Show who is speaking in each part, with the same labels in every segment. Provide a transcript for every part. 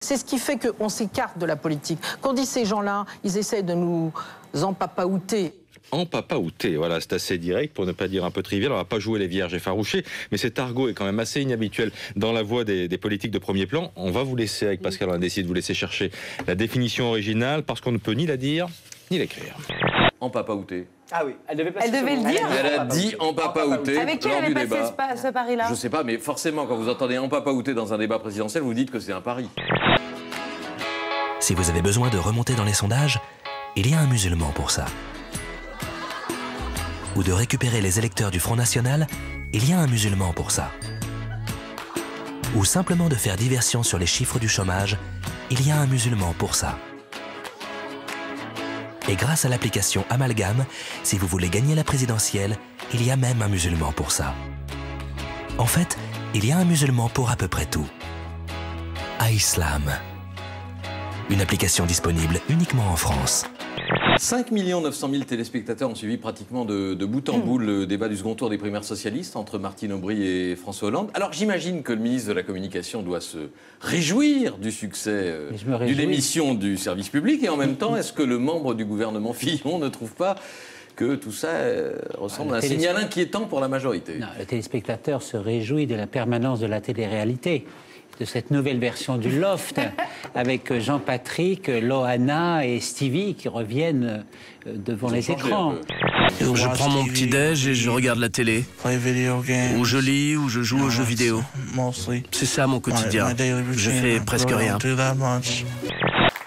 Speaker 1: C'est ce qui fait qu'on s'écarte de la politique. Qu'on dit ces gens-là, ils essaient de nous empapaouter.
Speaker 2: Empapaouter, voilà, c'est assez direct, pour ne pas dire un peu trivial. On va pas jouer les vierges effarouchées, mais cet argot est quand même assez inhabituel dans la voie des politiques de premier plan. On va vous laisser, avec Pascal, on a décidé de vous laisser chercher la définition originale, parce qu'on ne peut ni la dire, ni l'écrire.
Speaker 3: Empapaouter.
Speaker 4: Ah oui, elle devait
Speaker 5: le dire.
Speaker 3: Elle a dit empapaouter
Speaker 5: Avec qui
Speaker 3: lors
Speaker 5: elle
Speaker 3: du
Speaker 5: avait passé
Speaker 3: débat.
Speaker 5: ce pari-là?
Speaker 3: Je sais pas, mais forcément, quand vous entendez empapaouter dans un débat présidentiel, vous dites que c'est un pari.
Speaker 6: Si vous avez besoin de remonter dans les sondages, il y a un musulman pour ça. Ou de récupérer les électeurs du Front National, il y a un musulman pour ça. Ou simplement de faire diversion sur les chiffres du chômage, il y a un musulman pour ça. Et grâce à l'application Amalgame, si vous voulez gagner la présidentielle, il y a même un musulman pour ça. En fait, il y a un musulman pour à peu près tout. Aislam. Une application disponible uniquement en France.
Speaker 3: 5 900 000 téléspectateurs ont suivi pratiquement de bout en bout le débat du second tour des primaires socialistes entre Martine Aubry et François Hollande. Alors j'imagine que le ministre de la Communication doit se réjouir du succès d'une émission du service public. Et en même temps, est-ce que le membre du gouvernement Fillon ne trouve pas que tout ça ressemble à un signal inquiétant pour la majorité?
Speaker 7: Non, le téléspectateur se réjouit de la permanence de la télé-réalité, de cette nouvelle version du Loft, avec Jean-Patrick, Loana et Stevie qui reviennent devant les écrans.
Speaker 8: Je prends mon petit-déj et je regarde la télé. Ou je lis, ou je joue aux jeux vidéo. C'est ça mon quotidien. Je fais presque rien.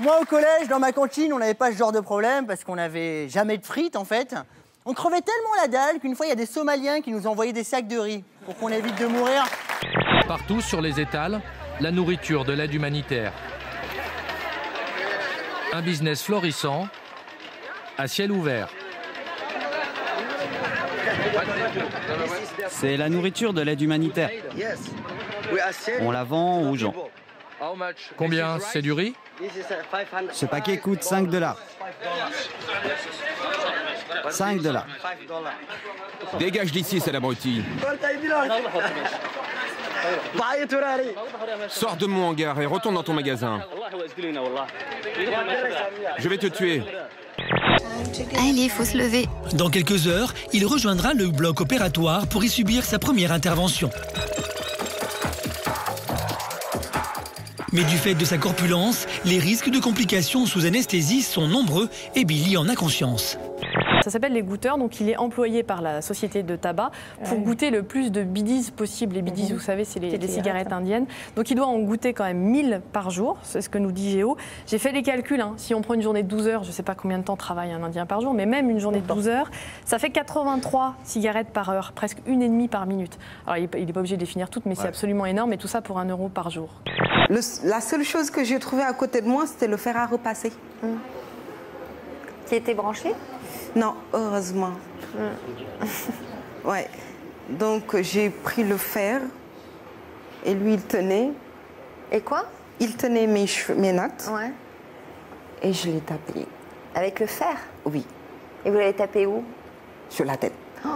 Speaker 4: Moi, au collège, dans ma cantine, on n'avait pas ce genre de problème parce qu'on n'avait jamais de frites, en fait. On crevait tellement la dalle qu'une fois, il y a des Somaliens qui nous envoyaient des sacs de riz pour qu'on évite de mourir.
Speaker 9: Partout sur les étals, la nourriture, de l'aide humanitaire. Un business florissant, à ciel ouvert.
Speaker 10: C'est la nourriture de l'aide humanitaire. On la vend aux gens.
Speaker 9: Combien? C'est du riz?
Speaker 10: Ce paquet coûte $5. 5 $.
Speaker 8: Dégage d'ici, c'est l'abruti. Sors de mon hangar et retourne dans ton magasin. Je vais te tuer.
Speaker 11: Allez, il faut se lever.
Speaker 12: Dans quelques heures, il rejoindra le bloc opératoire pour y subir sa première intervention. Mais du fait de sa corpulence, les risques de complications sous anesthésie sont nombreux et Billy en a conscience.
Speaker 13: Ça s'appelle les goûteurs, donc il est employé par la société de tabac pour goûter le plus de bidis possible. Les bidis, vous savez, c'est les cigarettes indiennes. Donc il doit en goûter quand même 1000 par jour, c'est ce que nous dit Géo. J'ai fait les calculs, hein. Si on prend une journée de 12 heures, je ne sais pas combien de temps travaille un Indien par jour, mais même une journée de 12 heures, ça fait 83 cigarettes par heure, presque 1,5 par minute. Alors il n'est pas obligé de les finir toutes, mais c'est absolument énorme, et tout ça pour 1 € par jour.
Speaker 14: La seule chose que j'ai trouvée à côté de moi, c'était le fer à repasser.
Speaker 5: Qui était branché?
Speaker 14: Non, heureusement. Ouais. Donc j'ai pris le fer et lui il tenait.
Speaker 5: Et quoi?
Speaker 14: Il tenait mes cheveux, mes nattes.
Speaker 5: Ouais.
Speaker 14: Et je l'ai tapé.
Speaker 5: Avec le fer?
Speaker 14: Oui.
Speaker 5: Et vous l'avez tapé où?
Speaker 14: Sur la tête.
Speaker 5: Oh.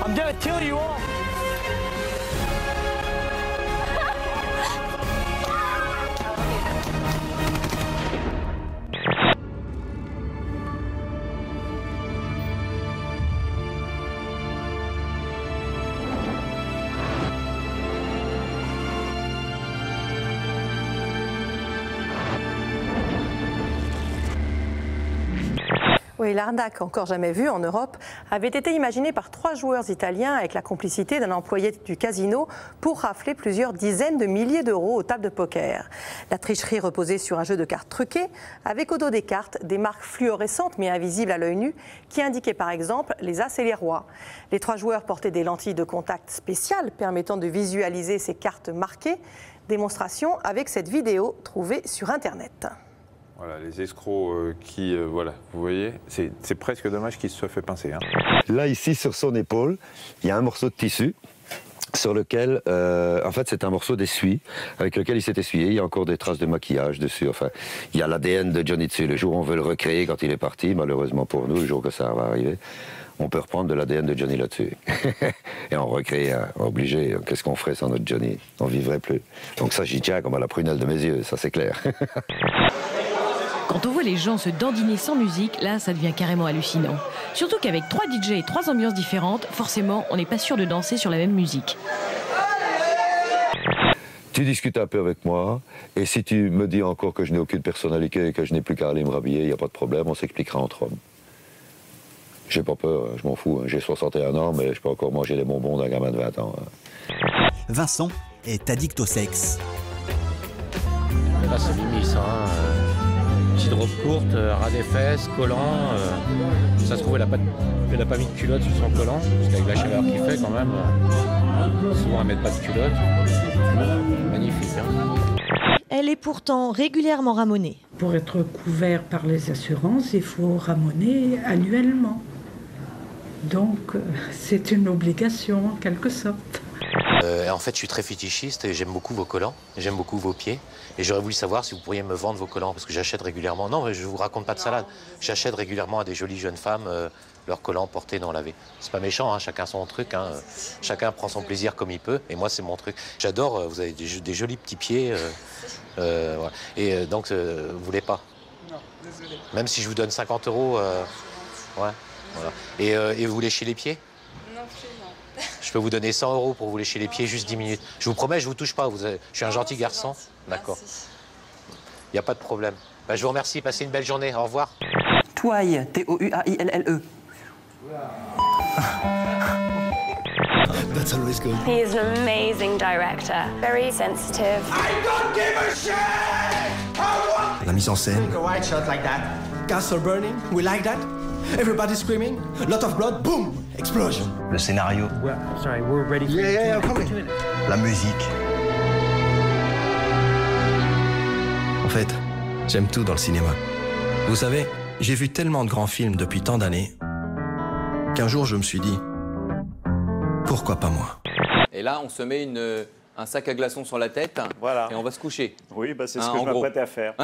Speaker 4: I'm gonna kill you all.
Speaker 15: Oui, l'arnaque, encore jamais vue en Europe, avait été imaginée par 3 joueurs italiens avec la complicité d'un employé du casino pour rafler plusieurs dizaines de milliers d'euros aux tables de poker. La tricherie reposait sur un jeu de cartes truqué, avec au dos des cartes des marques fluorescentes mais invisibles à l'œil nu, qui indiquaient par exemple les as et les rois. Les 3 joueurs portaient des lentilles de contact spéciales permettant de visualiser ces cartes marquées. Démonstration avec cette vidéo trouvée sur Internet.
Speaker 16: Voilà, les escrocs qui, voilà, vous voyez, c'est presque dommage qu'il se soit fait pincer. Hein.
Speaker 17: Là, ici, sur son épaule, il y a un morceau de tissu sur lequel, en fait, c'est un morceau d'essuie avec lequel il s'est essuyé. Il y a encore des traces de maquillage dessus. Enfin, il y a l'ADN de Johnny dessus. Le jour où on veut le recréer quand il est parti, malheureusement pour nous, le jour que ça va arriver, on peut reprendre de l'ADN de Johnny là-dessus. Et on recrée, obligé. Qu'est-ce qu'on ferait sans notre Johnny? On vivrait plus. Donc ça, j'y tiens comme à la prunelle de mes yeux, ça c'est clair.
Speaker 18: Quand on voit les gens se dandiner sans musique, là, ça devient carrément hallucinant. Surtout qu'avec 3 DJ et 3 ambiances différentes, forcément, on n'est pas sûr de danser sur la même musique.
Speaker 17: Tu discutes un peu avec moi, et si tu me dis encore que je n'ai aucune personnalité et que je n'ai plus qu'à aller me rhabiller, il n'y a pas de problème, on s'expliquera entre hommes. J'ai pas peur, je m'en fous, j'ai 61 ans, mais je peux encore manger des bonbons d'un gamin de 20 ans.
Speaker 19: Vincent est addict au sexe.
Speaker 20: Là, c'est limite, ça. Petite robe courte, ras des fesses, collant. Ça se trouve, elle a pas mis de culotte sur son collant, parce qu'avec la chaleur qu'il fait, quand même, souvent, elle met pas de culotte. Magnifique, hein.
Speaker 21: Elle est pourtant régulièrement ramonée.
Speaker 22: Pour être couvert par les assurances, il faut ramoner annuellement. Donc, c'est une obligation, en quelque sorte.
Speaker 20: En fait, je suis très fétichiste et j'aime beaucoup vos collants, j'aime beaucoup vos pieds. Et j'aurais voulu savoir si vous pourriez me vendre vos collants, parce que j'achète régulièrement. Non, je vous raconte pas de salade. J'achète régulièrement à des jolies jeunes femmes leurs collants portés dans la V. C'est pas méchant, hein, chacun son truc. Hein, chacun prend son plaisir comme il peut. Et moi, c'est mon truc. J'adore, vous avez des jolis petits pieds. Voilà. Et donc, vous voulez pas? Non, désolé. Même si je vous donne 50 €, ouais, voilà. Et vous léchez les pieds? Non, non. Je peux vous donner 100 € pour vous lécher les pieds, juste 10 minutes. Je vous promets, je vous touche pas. Je suis un gentil garçon. D'accord. Il n'y a pas de problème. Bah, je vous remercie. Passez une belle journée. Au revoir.
Speaker 23: Touaille, T-O-U-A-I-L-L-E.
Speaker 24: That's always good. He is an amazing director. Very sensitive. I don't give a shit!
Speaker 19: La mise en scène.
Speaker 24: A white shot like that. Castle burning, we like that. Everybody screaming, lot of blood, boom, explosion.
Speaker 19: Le scénario.
Speaker 24: Sorry, we're ready for
Speaker 19: Yeah, la musique. En fait, j'aime tout dans le cinéma. Vous savez, j'ai vu tellement de grands films depuis tant d'années qu'un jour je me suis dit, pourquoi pas moi?
Speaker 3: Et là, on se met un sac à glaçons sur la tête, voilà, et on va se coucher.
Speaker 16: Oui, bah c'est ce que je m'apprêtais à faire.